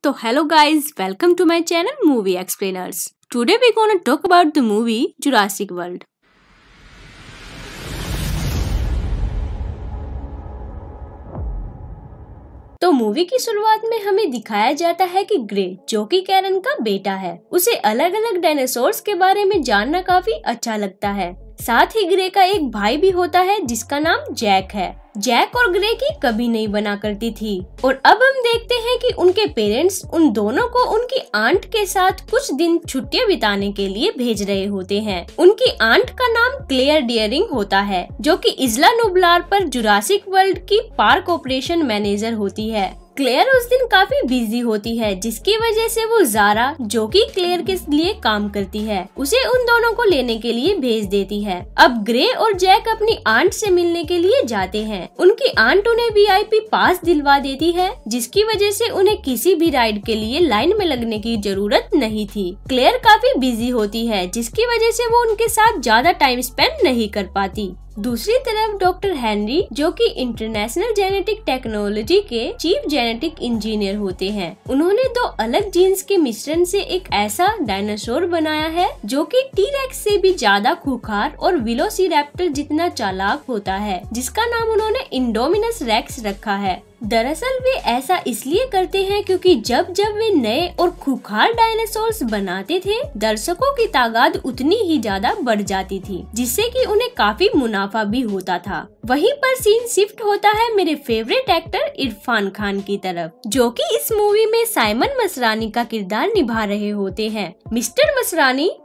So hello guys, welcome to my channel Movie Explainers. Today we're gonna talk about the movie Jurassic World. तो movie की शुरुआत में हमें दिखाया जाता है कि ग्रे, जो कि कैरन का बेटा है, उसे अलग अलग डायनासोर्स के बारे में जानना काफी अच्छा लगता है। साथ ही ग्रे का एक भाई भी होता है जिसका नाम जैक है। जैक और ग्रे की कभी नहीं बना करती थी और अब हम देखते हैं कि उनके पेरेंट्स उन दोनों को उनकी आंट के साथ कुछ दिन छुट्टियां बिताने के लिए भेज रहे होते हैं। उनकी आंट का नाम क्लेयर डियरिंग होता है, जो कि इस्ला नुब्लार पर जुरासिक वर्ल्ड की पार्क ऑपरेशन मैनेजर होती है। क्लेयर उस दिन काफी बिजी होती है, जिसकी वजह से वो ज़ारा, जो कि क्लेयर के लिए काम करती है, उसे उन दोनों को लेने के लिए भेज देती है। अब ग्रे और जैक अपनी आंट से मिलने के लिए जाते हैं। उनकी आंट उन्हें वीआईपी पास दिलवा देती है, जिसकी वजह से उन्हें किसी भी राइड के लिए लाइन में लगने की जरूरत नहीं थी। क्लेयर काफी बिजी होती है, जिसकी वजह से वो उनके साथ ज्यादा टाइम स्पेंड नहीं कर पाती। दूसरी तरफ डॉक्टर हेनरी, जो कि इंटरनेशनल जेनेटिक टेक्नोलॉजी के चीफ जेनेटिक इंजीनियर होते हैं, उन्होंने दो अलग जीन्स के मिश्रण से एक ऐसा डायनासोर बनाया है जो कि टी-रेक्स से भी ज्यादा खूंखार और वेलोसिरैप्टर जितना चालाक होता है, जिसका नाम उन्होंने इंडोमिनस रेक्स रखा है। दरअसल वे ऐसा इसलिए करते हैं क्योंकि जब जब वे नए और खूंखार डायनासोर्स बनाते थे, दर्शकों की तादाद उतनी ही ज्यादा बढ़ जाती थी, जिससे कि उन्हें काफी मुनाफा भी होता था। वहीं पर सीन शिफ्ट होता है मेरे फेवरेट एक्टर इरफान खान की तरफ, जो कि इस मूवी में साइमन मसरानी का किरदार निभा रहे होते हैं। मिस्टर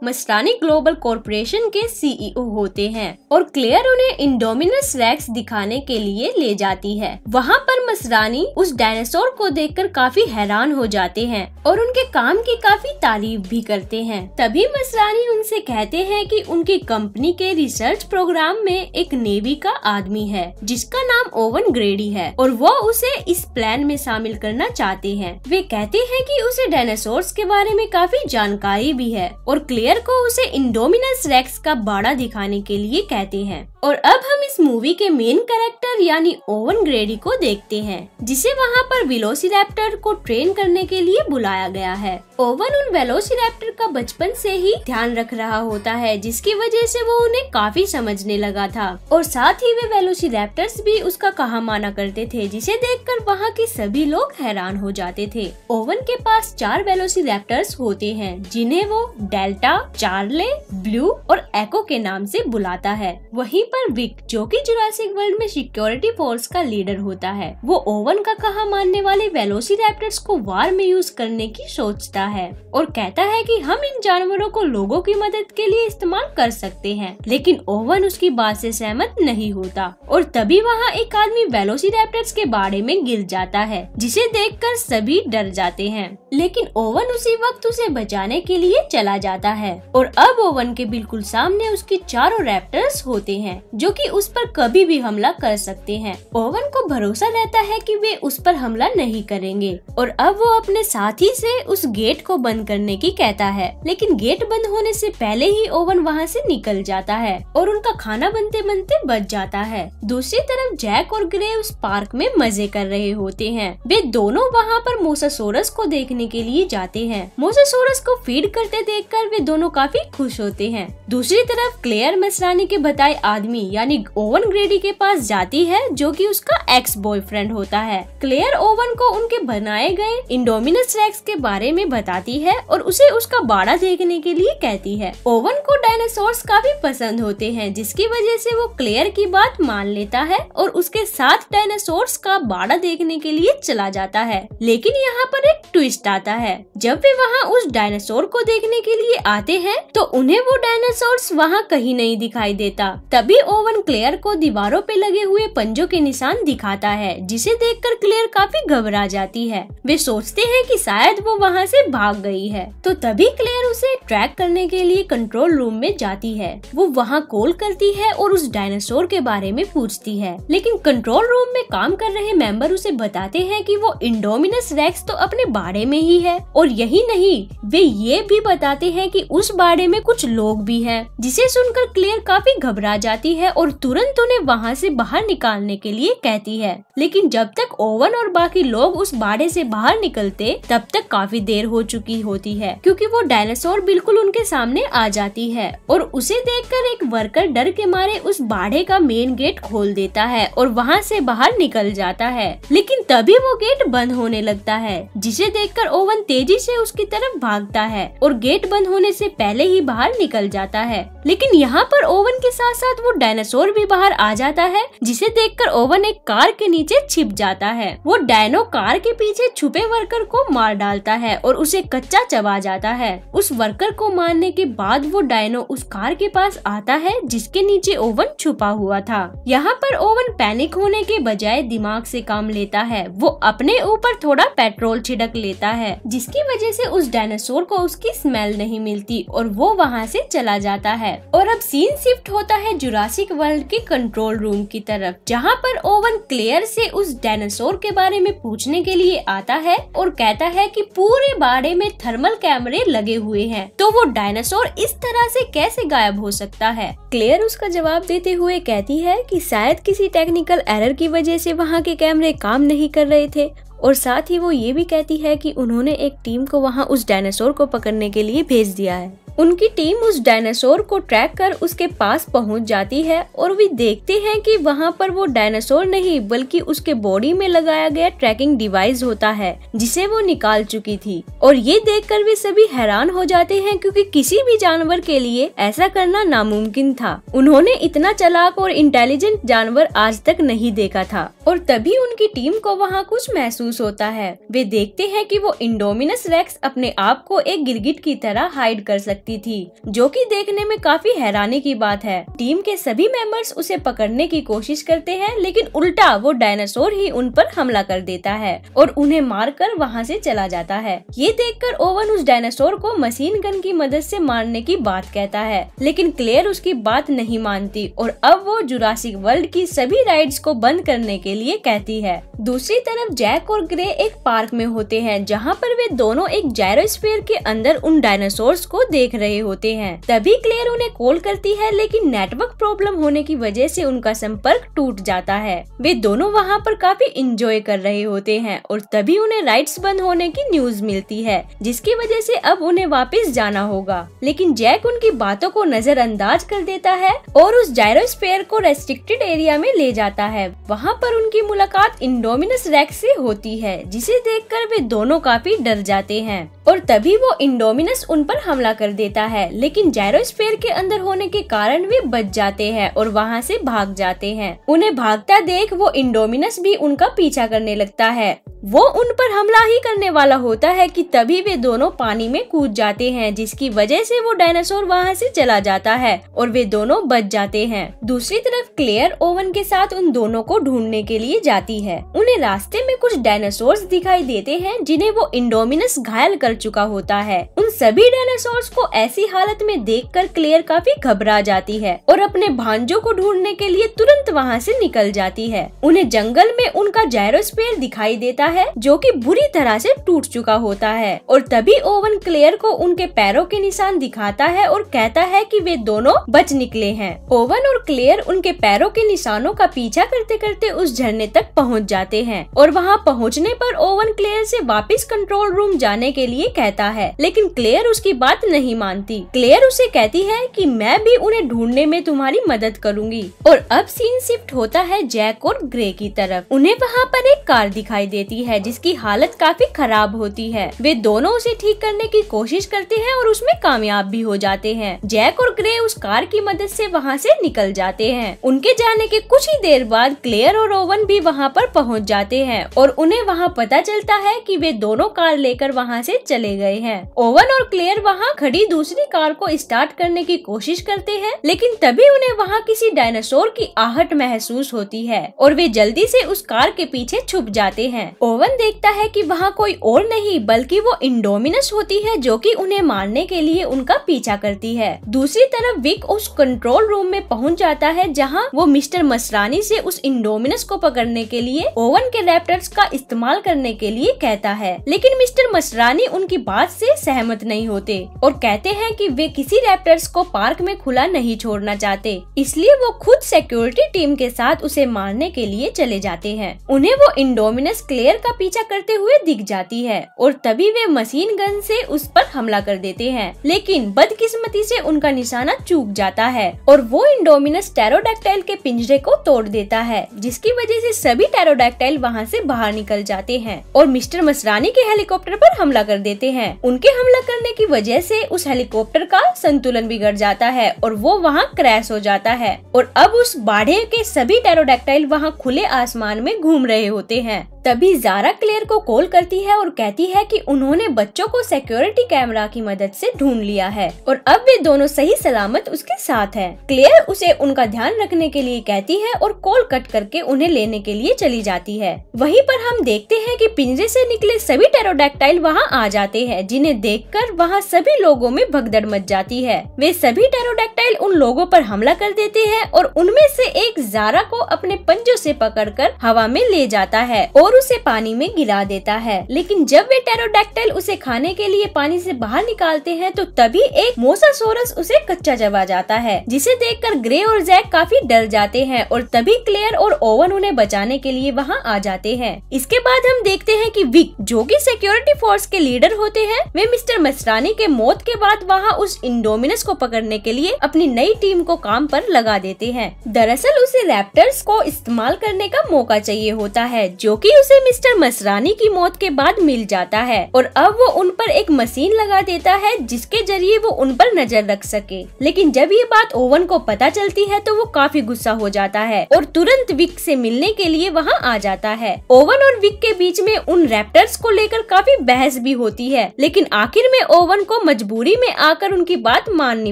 मसरानी ग्लोबल कॉर्पोरेशन के सीईओ होते हैं और क्लेयर उन्हें इंडोमिनस रेक्स दिखाने के लिए ले जाती है। वहाँ पर मसरानी उस डायनासोर को देखकर काफी हैरान हो जाते हैं और उनके काम की काफी तारीफ भी करते हैं। तभी मसरानी उनसे कहते हैं कि उनकी कंपनी के रिसर्च प्रोग्राम में एक नेवी का आदमी है जिसका नाम ओवन ग्रेडी है और वो उसे इस प्लान में शामिल करना चाहते हैं। वे कहते हैं कि उसे डायनासोर्स के बारे में काफी जानकारी भी है और क्लेयर को उसे इंडोमिनस रेक्स का बाड़ा दिखाने के लिए कहते हैं। और अब हम इस मूवी के मेन कैरेक्टर यानी ओवन ग्रेडी को देखते हैं, जिसे वहाँ पर वेलोसिरैप्टर को ट्रेन करने के लिए बुलाया गया है। ओवन उन वेलोसिरैप्टर का बचपन से ही ध्यान रख रहा होता है, जिसकी वजह से वो उन्हें काफी समझने लगा था और साथ ही वे वेलोसिरैप्टर्स भी उसका कहा माना करते थे, जिसे देखकर वहाँ के सभी लोग हैरान हो जाते थे। ओवन के पास 4 वेलोसिरैप्टर्स होते हैं, जिन्हें वो डेल्टा, चार्ले, ब्लू और एको के नाम से बुलाता है। वहीं पर विक, जो कि जुरासिक वर्ल्ड में सिक्योरिटी फोर्स का लीडर होता है, वो ओवन का कहा मानने वाले वेलोसिरैप्टर्स को वार में यूज करने की सोचता है और कहता है कि हम इन जानवरों को लोगों की मदद के लिए इस्तेमाल कर सकते हैं। लेकिन ओवन उसकी बात से सहमत नहीं होता और तभी वहाँ एक आदमी वेलोसिरैप्टर्स के बाड़े में गिर जाता है, जिसे देखकर सभी डर जाते हैं। लेकिन ओवन उसी वक्त उसे बचाने के लिए चला जाता है और अब ओवन के बिल्कुल सामने उसकी चारों रैप्टर्स होते हैं, जो कि उस पर कभी भी हमला कर सकते हैं। ओवन को भरोसा रहता है कि वे उस पर हमला नहीं करेंगे और अब वो अपने साथी से उस गेट को बंद करने की कहता है। लेकिन गेट बंद होने से पहले ही ओवन वहाँ से निकल जाता है और उनका खाना बनते बनते बच जाता है। दूसरी तरफ जैक और ग्रे उस पार्क में मजे कर रहे होते हैं। वे दोनों वहाँ पर मोसासोरस को देखने के लिए जाते हैं। मोसासोरस को फीड करते देखकर वे दोनों काफी खुश होते हैं। दूसरी तरफ क्लेयर मसरानी के बताए आदमी यानी ओवन ग्रेडी के पास जाती है, जो कि उसका एक्स बॉयफ्रेंड होता है। क्लेयर ओवन को उनके बनाए गए इंडोमिनस रेक्स के बारे में बताती है और उसे उसका बाड़ा देखने के लिए कहती है। ओवन को डायनासोर्स काफी पसंद होते हैं, जिसकी वजह से वो क्लेयर की बात मान लेता है और उसके साथ डायनासोर्स का बाड़ा देखने के लिए चला जाता है। लेकिन यहाँ पर एक ट्विस्ट आता है। जब वे वहाँ उस डायनासोर को देखने के लिए आते हैं तो उन्हें वो डायनासोर्स वहाँ कहीं नहीं दिखाई देता। तभी ओवन क्लेयर को दीवारों पे लगे हुए पंजों के निशान दिखाता है, जिसे देखकर क्लेयर काफी घबरा जाती है। वे सोचते हैं कि शायद वो वहाँ से भाग गई है। तो तभी क्लेयर उसे ट्रैक करने के लिए कंट्रोल रूम में जाती है। वो वहाँ कॉल करती है और उस डायनासोर के बारे में पूछती है, लेकिन कंट्रोल रूम में काम कर रहे मेंबर उसे बताते हैं कि वो इंडोमिनस रेक्स तो अपने बाड़े में ही है। और यही नहीं, वे ये भी बताते हैं कि उस बाड़े में कुछ लोग भी हैं, जिसे सुनकर क्लेयर काफी घबरा जाती है और तुरंत उन्हें वहाँ से बाहर निकालने के लिए कहती है। लेकिन जब तक ओवन और बाकी लोग उस बाड़े से बाहर निकलते तब तक काफी देर हो चुकी होती है, क्योंकि वो डायनासोर बिल्कुल उनके सामने आ जाती है और उसे देखकर एक वर्कर डर के मारे उस बाड़े का मेन गेट खोल देता है और वहाँ से बाहर निकल जाता है। लेकिन तभी वो गेट बंद होने लगता है, जिसे देखकर ओवन तेजी से उसकी तरफ भागता है और गेट बंद होने से पहले ही बाहर निकल जाता है। लेकिन यहाँ पर ओवन के साथ साथ वो डायनासोर भी बाहर आ जाता है, जिसे देखकर ओवन एक कार के नीचे छिप जाता है। वो डायनो कार के पीछे छुपे वर्कर को मार डालता है और उसे कच्चा चबा जाता है। उस वर्कर को मारने के बाद वो डायनो उस कार के पास आता है जिसके नीचे ओवन छुपा हुआ था। यहाँ पर ओवन पैनिक होने के बजाय दिमाग से काम लेता है। वो अपने ऊपर थोड़ा पेट्रोल छिड़क लेता है, जिसकी वजह से उस डायनासोर को उसकी स्मेल नहीं मिलती और वो वहाँ से चला जाता है। और अब सीन शिफ्ट होता है जुरासिक वर्ल्ड के कंट्रोल रूम की तरफ, जहाँ पर ओवन क्लेयर से उस डायनासोर के बारे में पूछने के लिए आता है और कहता है कि पूरे बाड़े में थर्मल कैमरे लगे हुए हैं, तो वो डायनासोर इस तरह से कैसे गायब हो सकता है। क्लेयर उसका जवाब देते हुए कहती है कि शायद किसी टेक्निकल एरर की वजह से वहाँ के कैमरे काम नहीं कर रहे थे, और साथ ही वो ये भी कहती है कि उन्होंने एक टीम को वहाँ उस डायनासोर को पकड़ने के लिए भेज दिया है। उनकी टीम उस डायनासोर को ट्रैक कर उसके पास पहुंच जाती है और वे देखते हैं कि वहां पर वो डायनासोर नहीं बल्कि उसके बॉडी में लगाया गया ट्रैकिंग डिवाइस होता है, जिसे वो निकाल चुकी थी। और ये देखकर वे सभी हैरान हो जाते हैं, क्योंकि किसी भी जानवर के लिए ऐसा करना नामुमकिन था। उन्होंने इतना चालाक और इंटेलिजेंट जानवर आज तक नहीं देखा था। और तभी उनकी टीम को वहाँ कुछ महसूस होता है। वे देखते हैं कि वो इंडोमिनस रेक्स अपने आप को एक गिरगिट की तरह हाइड कर सकती थी, जो कि देखने में काफी हैरानी की बात है। टीम के सभी मेंबर्स उसे पकड़ने की कोशिश करते हैं, लेकिन उल्टा वो डायनासोर ही उन पर हमला कर देता है और उन्हें मारकर वहां से चला जाता है। ये देखकर ओवन उस डायनासोर को मशीन गन की मदद से मारने की बात कहता है, लेकिन क्लेयर उसकी बात नहीं मानती और अब वो जुरासिक वर्ल्ड की सभी राइड्स को बंद करने के लिए कहती है। दूसरी तरफ जैक और ग्रे एक पार्क में होते हैं, जहाँ पर वे दोनों एक जायरोस्फीयर के अंदर उन डायनासोर्स को देख रहे होते हैं। तभी क्लेयर उन्हें कॉल करती है, लेकिन नेटवर्क प्रॉब्लम होने की वजह से उनका संपर्क टूट जाता है। वे दोनों वहाँ पर काफी एंजॉय कर रहे होते हैं और तभी उन्हें राइड्स बंद होने की न्यूज मिलती है, जिसकी वजह से अब उन्हें वापस जाना होगा। लेकिन जैक उनकी बातों को नजरअंदाज कर देता है और उस जायरोस्फीयर को रेस्ट्रिक्टेड एरिया में ले जाता है। वहाँ पर उनकी मुलाकात इंडोमिनस रेक्स से होती है, जिसे देखकर वे दोनों काफी डर जाते हैं और तभी वो इंडोमिनस उन पर हमला कर देता है। लेकिन जायरोस्फीयर के अंदर होने के कारण वे बच जाते हैं और वहाँ से भाग जाते हैं। उन्हें भागता देख वो इंडोमिनस भी उनका पीछा करने लगता है। वो उन पर हमला ही करने वाला होता है कि तभी वे दोनों पानी में कूद जाते हैं, जिसकी वजह से वो डायनासोर वहाँ से चला जाता है और वे दोनों बच जाते हैं। दूसरी तरफ क्लेयर ओवन के साथ उन दोनों को ढूंढने के लिए जाती है। उन्हें रास्ते में कुछ डायनासोर्स दिखाई देते हैं, जिन्हें वो इंडोमिनस घायल कर चुका होता है। उन सभी डायनासोर्स को ऐसी हालत में देखकर क्लेयर काफी घबरा जाती है और अपने भांजों को ढूंढने के लिए तुरंत वहाँ से निकल जाती है। उन्हें जंगल में उनका जायरोस्फीयर दिखाई देता है, जो कि बुरी तरह से टूट चुका होता है। और तभी ओवन क्लेयर को उनके पैरों के निशान दिखाता है और कहता है कि वे दोनों बच निकले हैं। ओवन और क्लेयर उनके पैरों के निशानों का पीछा करते करते उस झरने तक पहुंच जाते हैं और वहां पहुंचने पर ओवन क्लेयर से वापस कंट्रोल रूम जाने के लिए कहता है, लेकिन क्लेयर उसकी बात नहीं मानती। क्लेयर उसे कहती है कि मैं भी उन्हें ढूंढने में तुम्हारी मदद करूंगी। और अब सीन शिफ्ट होता है जैक और ग्रे की तरफ। उन्हें वहाँ पर एक कार दिखाई देती है, जिसकी हालत काफी खराब होती है। वे दोनों उसे ठीक करने की कोशिश करते हैं और उसमें कामयाब भी हो जाते हैं। जैक और ग्रे उस कार की मदद से वहाँ से निकल जाते हैं। उनके जाने के कुछ ही देर बाद क्लेयर और ओवन भी वहाँ पर पहुँच जाते हैं और उन्हें वहाँ पता चलता है कि वे दोनों कार लेकर वहाँ से चले गए हैं। ओवन और क्लेयर वहाँ खड़ी दूसरी कार को स्टार्ट करने की कोशिश करते हैं, लेकिन तभी उन्हें वहाँ किसी डायनासोर की आहट महसूस होती है और वे जल्दी से उस कार के पीछे छुप जाते हैं। ओवन देखता है कि वहाँ कोई और नहीं बल्कि वो इंडोमिनस होती है, जो कि उन्हें मारने के लिए उनका पीछा करती है। दूसरी तरफ विक उस कंट्रोल रूम में पहुँच जाता है, जहाँ वो मिस्टर मसरानी से उस इंडोमिनस को पकड़ने के लिए ओवन के रैप्टर्स का इस्तेमाल करने के लिए कहता है, लेकिन मिस्टर मसरानी उनकी बात से सहमत नहीं होते और कहते हैं कि वे किसी रैप्टर्स को पार्क में खुला नहीं छोड़ना चाहते, इसलिए वो खुद सिक्योरिटी टीम के साथ उसे मारने के लिए चले जाते हैं। उन्हें वो इंडोमिनस क्लेयर का पीछा करते हुए दिख जाती है और तभी वे मशीन गन से उस पर हमला कर देते हैं, लेकिन बदकिस्मती से उनका निशाना चूक जाता है और वो इंडोमिनस टेरोडैक्टाइल के पिंजरे को तोड़ देता है, जिसकी वजह से सभी टेरोडैक्टाइल वहाँ से बाहर निकल जाते हैं और मिस्टर मसरानी के हेलीकॉप्टर पर हमला कर देते हैं। उनके हमला करने की वजह से उस हेलीकॉप्टर का संतुलन बिगड़ जाता है और वो वहाँ क्रैश हो जाता है और अब उस बाढ़े के सभी टेरोडैक्टाइल वहाँ खुले आसमान में घूम रहे होते हैं। तभी ज़ारा क्लेयर को कॉल करती है और कहती है कि उन्होंने बच्चों को सिक्योरिटी कैमरा की मदद से ढूंढ लिया है और अब वे दोनों सही सलामत उसके साथ हैं। क्लेयर उसे उनका ध्यान रखने के लिए कहती है और कॉल कट करके उन्हें लेने के लिए चली जाती है। वहीं पर हम देखते हैं कि पिंजरे से निकले सभी टेरोडैक्टाइल वहां आ जाते हैं, जिन्हें देखकर वहां सभी लोगों में भगदड़ मच जाती है। वे सभी टेरोडैक्टाइल उन लोगों पर हमला कर देते हैं और उनमें से एक ज़ारा को अपने पंजों से पकड़कर हवा में ले जाता है और उसे पानी में गिरा देता है। लेकिन जब वे टेरोडैक्टाइल उसे खाने के लिए पानी से बाहर निकालते हैं तो तभी एक मोसासोरस उसे कच्चा चबा जाता है, जिसे देखकर ग्रे और जैक काफी डर जाते हैं और तभी क्लेयर और ओवन उन्हें बचाने के लिए वहां आ जाते हैं। इसके बाद हम देखते हैं कि विक, जो कि सिक्योरिटी फोर्स के लीडर होते हैं, वे मिस्टर मसरानी के मौत के बाद वहां उस इंडोमिनस को पकड़ने के लिए अपनी नई टीम को काम पर लगा देते हैं। दरअसल उसे रैप्टर्स को इस्तेमाल करने का मौका चाहिए होता है, जो कि उसे मिस्टर मसरानी की मौत के बाद मिल जाता है और अब वो उन पर एक मशीन लगा देता है जिसके जरिए वो उन पर नजर रख सके। लेकिन जब ये बात ओवन को पता चलती है तो वो काफी गुस्सा हो जाता है और तुरंत विक से मिलने के लिए वहाँ आ जाता है। ओवन और विक के बीच में उन रैप्टर्स को लेकर काफी बहस भी होती है, लेकिन आखिर में ओवन को मजबूरी में आकर उनकी बात माननी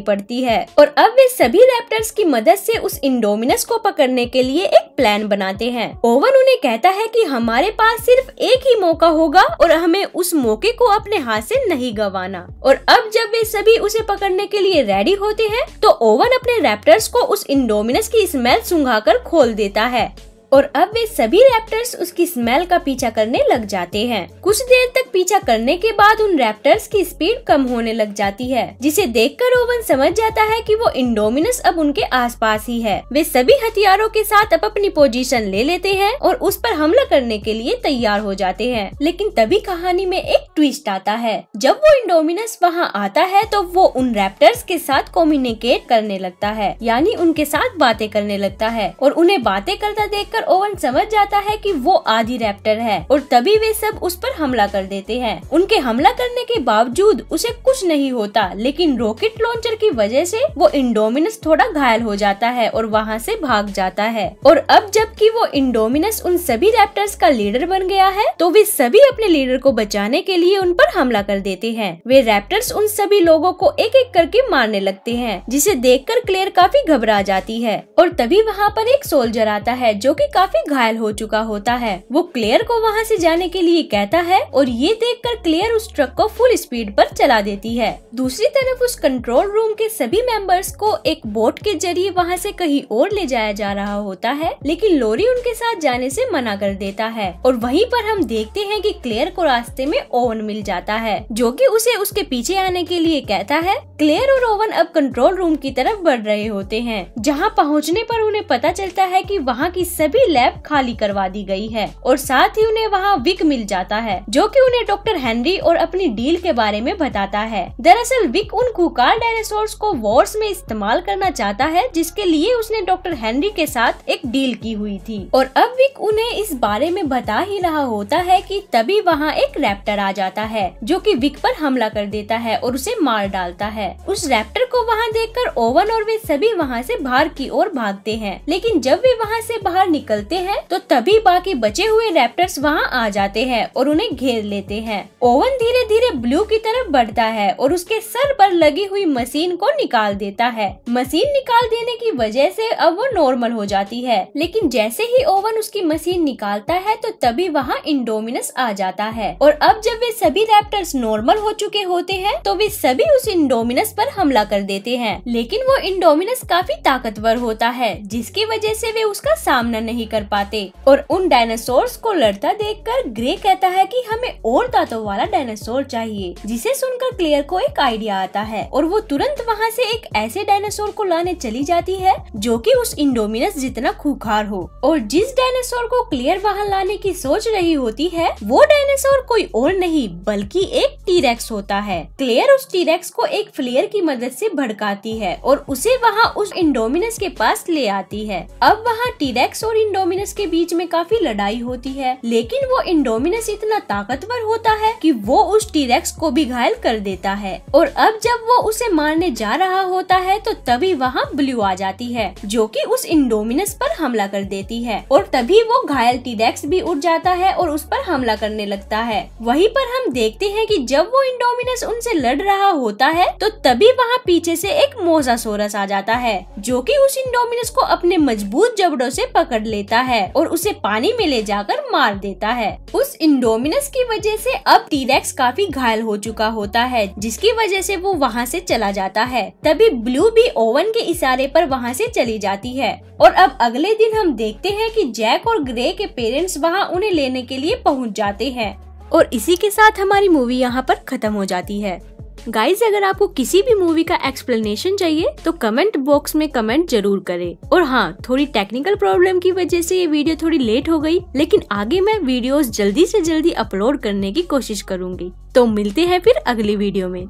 पड़ती है और अब वे सभी रैप्टर्स की मदद से उस इंडोमिनस को पकड़ने के लिए एक प्लान बनाते हैं। ओवन उन्हें कहता है कि हमारे पास सिर्फ एक ही मौका होगा और हमें उस मौके को अपने हाथ से नहीं गंवाना। और अब जब वे सभी उसे पकड़ने के लिए रेडी होते हैं तो ओवन अपने रैप्टर्स को उस इंडोमिनस की स्मेल सूंघाकर खोल देता है और अब वे सभी रैप्टर्स उसकी स्मेल का पीछा करने लग जाते हैं। कुछ देर तक पीछा करने के बाद उन रैप्टर्स की स्पीड कम होने लग जाती है, जिसे देखकर ओवन समझ जाता है कि वो इंडोमिनस अब उनके आसपास ही है। वे सभी हथियारों के साथ अब अपनी पोजीशन ले लेते हैं और उस पर हमला करने के लिए तैयार हो जाते हैं। लेकिन तभी कहानी में एक ट्विस्ट आता है। जब वो इंडोमिनस वहाँ आता है तो वो उन रैप्टर्स के साथ कम्युनिकेट करने लगता है, यानी उनके साथ बातें करने लगता है और उन्हें बातें करता देखकर ओवन समझ जाता है कि वो आधी रैप्टर है और तभी वे सब उस पर हमला कर देते हैं। उनके हमला करने के बावजूद उसे कुछ नहीं होता, लेकिन रॉकेट लॉन्चर की वजह से वो इंडोमिनस थोड़ा घायल हो जाता है और वहाँ से भाग जाता है। और अब जबकि वो इंडोमिनस उन सभी रैप्टर्स का लीडर बन गया है तो वे सभी अपने लीडर को बचाने के लिए उन पर हमला कर देते हैं। वे रैप्टर्स उन सभी लोगों को एक एक करके मारने लगते हैं, जिसे देखकर क्लेयर काफी घबरा जाती है और तभी वहाँ पर एक सोल्जर आता है जो कि काफी घायल हो चुका होता है। वो क्लेयर को वहाँ से जाने के लिए कहता है और ये देखकर क्लेयर उस ट्रक को फुल स्पीड पर चला देती है। दूसरी तरफ उस कंट्रोल रूम के सभी मेंबर्स को एक बोट के जरिए वहाँ से कहीं और ले जाया जा रहा होता है, लेकिन लोरी उनके साथ जाने से मना कर देता है और वहीं पर हम देखते हैं कि क्लेयर को रास्ते में ओवन मिल जाता है, जो कि उसे उसके पीछे आने के लिए कहता है। क्लेयर और ओवन अब कंट्रोल रूम की तरफ बढ़ रहे होते हैं, जहाँ पहुँचने पर उन्हें पता चलता है कि वहाँ की सभी लैब खाली करवा दी गई है और साथ ही उन्हें वहाँ विक मिल जाता है, जो कि उन्हें डॉक्टर हेनरी और अपनी डील के बारे में बताता है। दरअसल विक उन खूंखार डायनासोर्स को वॉर्स में इस्तेमाल करना चाहता है, जिसके लिए उसने डॉक्टर हेनरी के साथ एक डील की हुई थी और अब विक उन्हें इस बारे में बता ही रहा होता है कि तभी वहाँ एक रैप्टर आ जाता है, जो कि विक पर हमला कर देता है और उसे मार डालता है। उस रैप्टर को वहाँ देखकर ओवन और वे सभी वहाँ से बाहर की ओर भागते हैं, लेकिन जब वे वहाँ से बाहर निकलते हैं तो तभी बाकी बचे हुए रैप्टर्स वहाँ आ जाते हैं और उन्हें घेर लेते हैं। ओवन धीरे धीरे ब्लू की तरफ बढ़ता है और उसके सर पर लगी हुई मशीन को निकाल देता है। मशीन निकाल देने की वजह से अब वो नॉर्मल हो जाती है, लेकिन जैसे ही ओवन उसकी मशीन निकालता है तो तभी वहाँ इंडोमिनस आ जाता है और अब जब वे सभी रैप्टर्स नॉर्मल हो चुके होते हैं तो वे सभी उस इंडोमिनस पर हमला कर देते हैं, लेकिन वो इंडोमिनस काफी ताकतवर होता है, जिसकी वजह से वे उसका सामना नहीं नहीं कर पाते और उन डायनासोर्स को लड़ता देखकर ग्रे कहता है कि हमें और दांतों वाला डायनासोर चाहिए, जिसे सुनकर क्लेयर को एक आइडिया आता है और वो तुरंत वहाँ से एक ऐसे डायनासोर को लाने चली जाती है जो कि उस इंडोमिनस जितना खूंखार हो। और जिस डायनासोर को क्लेयर वहाँ लाने की सोच रही होती है वो डायनासोर कोई और नहीं बल्कि एक टीरेक्स होता है। क्लेयर उस टीरेक्स को एक फ्लेयर की मदद से भड़काती है और उसे वहाँ उस इंडोमिनस के पास ले आती है। अब वहाँ टीरेक्स और इंडोमिनस के बीच में काफी लड़ाई होती है, लेकिन वो इंडोमिनस इतना ताकतवर होता है कि वो उस टीरेक्स को भी घायल कर देता है। और अब जब वो उसे मारने जा रहा होता है तो तभी वहाँ ब्लू आ जाती है जो कि उस इंडोमिनस पर हमला कर देती है और तभी वो घायल टीरेक्स भी उठ जाता है और उस पर हमला करने लगता है। वहीं पर हम देखते हैं कि जब वो इंडोमिनस उनसे लड़ रहा होता है तो तभी वहाँ पीछे से एक मोसासोरस आ जाता है जो कि उस इंडोमिनस को अपने मजबूत जबड़ों से पकड़ लेता है और उसे पानी में ले जाकर मार देता है। उस इंडोमिनस की वजह से अब टीरेक्स काफी घायल हो चुका होता है, जिसकी वजह से वो वहाँ से चला जाता है। तभी ब्लू भी ओवन के इशारे पर वहाँ से चली जाती है और अब अगले दिन हम देखते हैं कि जैक और ग्रे के पेरेंट्स वहाँ उन्हें लेने के लिए पहुँच जाते हैं। और इसी के साथ हमारी मूवी यहाँ पर खत्म हो जाती है। गाइज, अगर आपको किसी भी मूवी का एक्सप्लेनेशन चाहिए तो कमेंट बॉक्स में कमेंट जरूर करें। और हाँ, थोड़ी टेक्निकल प्रॉब्लम की वजह से ये वीडियो थोड़ी लेट हो गई, लेकिन आगे मैं वीडियोस जल्दी से जल्दी अपलोड करने की कोशिश करूंगी। तो मिलते हैं फिर अगली वीडियो में।